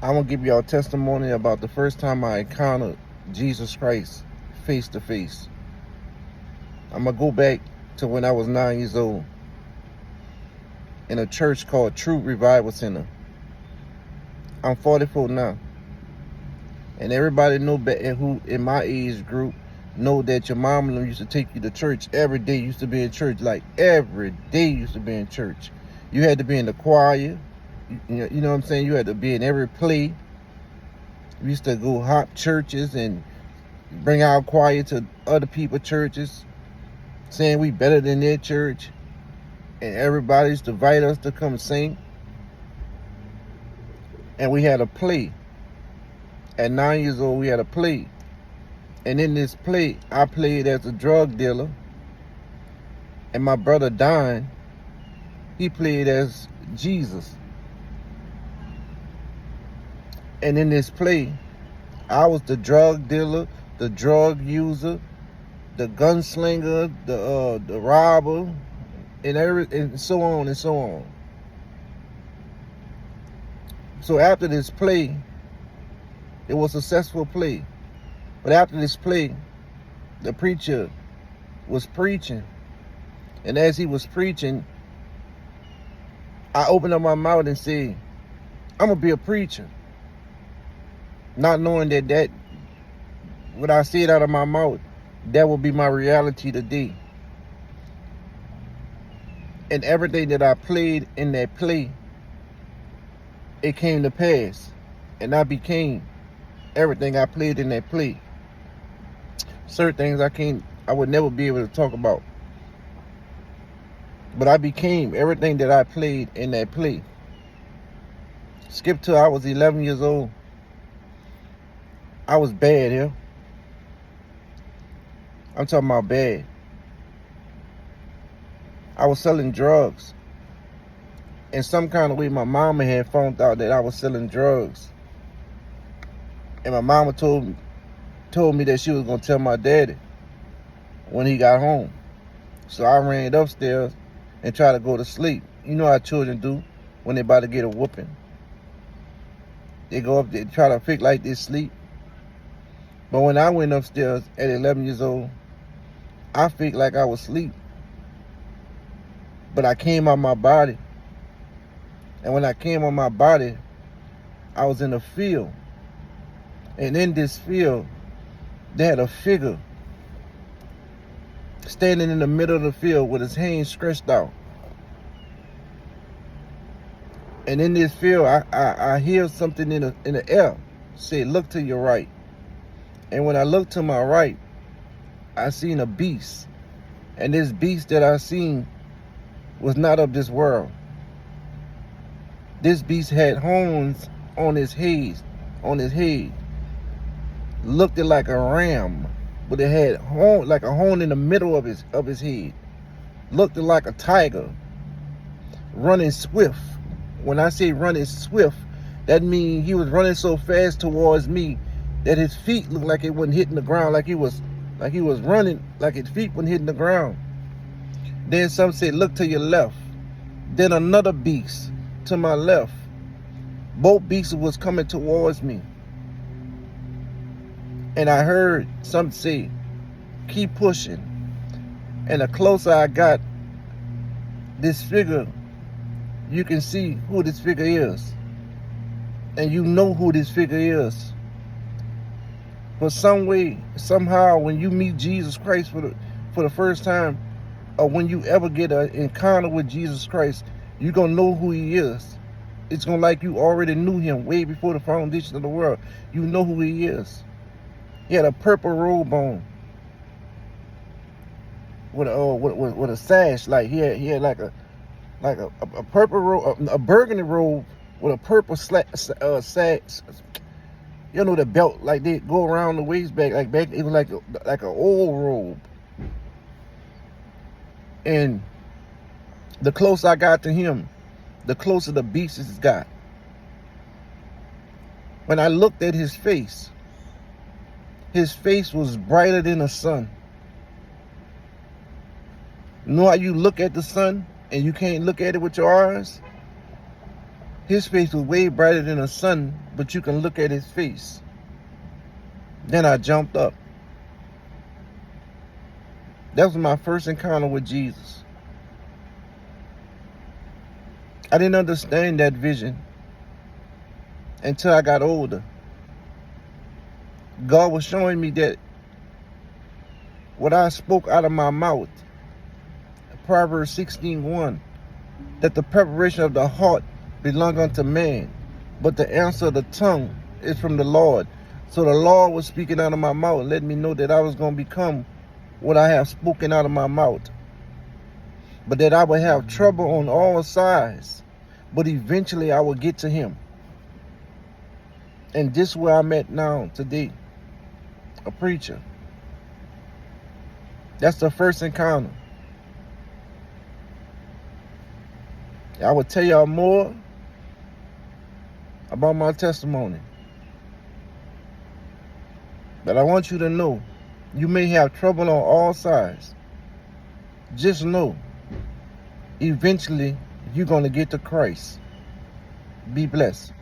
I'm going to give y'all a testimony about the first time I encountered Jesus Christ face to face. I'm going to go back to when I was 9 years old in a church called Truth Revival Center. I'm 44 now. And everybody know who in my age group know that your mom used to take you to church every day. Used to be in church, like every day used to be in church. You had to be in the choir. You know what I'm saying? You had to be in every play. We used to go hop churches and bring our choir to other people's churches, saying we better than their church. And everybody used to invite us to come sing. And we had a play. At 9 years old, we had a play. And in this play, I played as a drug dealer. And my brother Don, he played as Jesus. And in this play, I was the drug dealer, the drug user, the gunslinger, the robber, and so on and so on. So after this play, it was a successful play. But after this play, the preacher was preaching. And as he was preaching, I opened up my mouth and said, I'm going to be a preacher. Not knowing that what I said out of my mouth, that will be my reality today. And everything that I played in that play, it came to pass. And I became everything I played in that play. Certain things I would never be able to talk about. But I became everything that I played in that play. Skip till I was 11 years old. I was bad here. I'm talking about bad. I was selling drugs. In some kind of way, my mama had found out that I was selling drugs. And my mama told me that she was going to tell my daddy when he got home. So I ran upstairs and tried to go to sleep. You know how children do when they about to get a whooping. They go up there, try to fake like they sleep. But when I went upstairs at 11 years old, I faked like I was asleep. But I came out my body. And when I came on my body, I was in a field. And in this field, they had a figure standing in the middle of the field with his hands stretched out. And in this field, I hear something in the air say, look to your right. And when I looked to my right, I seen a beast. And this beast that I seen was not of this world. This beast had horns on his head. Looked like a ram, but it had like a horn in the middle of his head. Looked like a tiger, running swift. When I say running swift, that means he was running so fast towards me that his feet looked like it wasn't hitting the ground, like he was running, like his feet wasn't hitting the ground. Then some said, look to your left. Then another beast to my left. Both beasts was coming towards me. And I heard some say, keep pushing. And the closer I got, this figure, you can see who this figure is. And you know who this figure is. But some way, somehow, when you meet Jesus Christ for the first time, or when you ever get an encounter with Jesus Christ, you're going to know who he is. It's going to like you already knew him way before the foundation of the world. You know who he is. He had a purple robe on with a sash. Like he had like a purple robe, a burgundy robe with a purple sash. You know, the belt, like they go around the waist back, like back. It was like an old robe. And the closer I got to him, the closer the beasts got. When I looked at his face was brighter than the sun. You know how you look at the sun and you can't look at it with your eyes? His face was way brighter than the sun, but you can look at his face. Then I jumped up. That was my first encounter with Jesus. I didn't understand that vision until I got older. God was showing me that what I spoke out of my mouth, Proverbs 16:1, that the preparation of the heart belong unto man, but the answer of the tongue is from the Lord. So the Lord was speaking out of my mouth, letting me know that I was going to become what I have spoken out of my mouth. But that I would have trouble on all sides, but eventually I would get to him. And this is where I'm at now today, a preacher. That's the first encounter. I will tell y'all more about my testimony. But I want you to know, you may have trouble on all sides. Just know, eventually, you're going to get to Christ. Be blessed.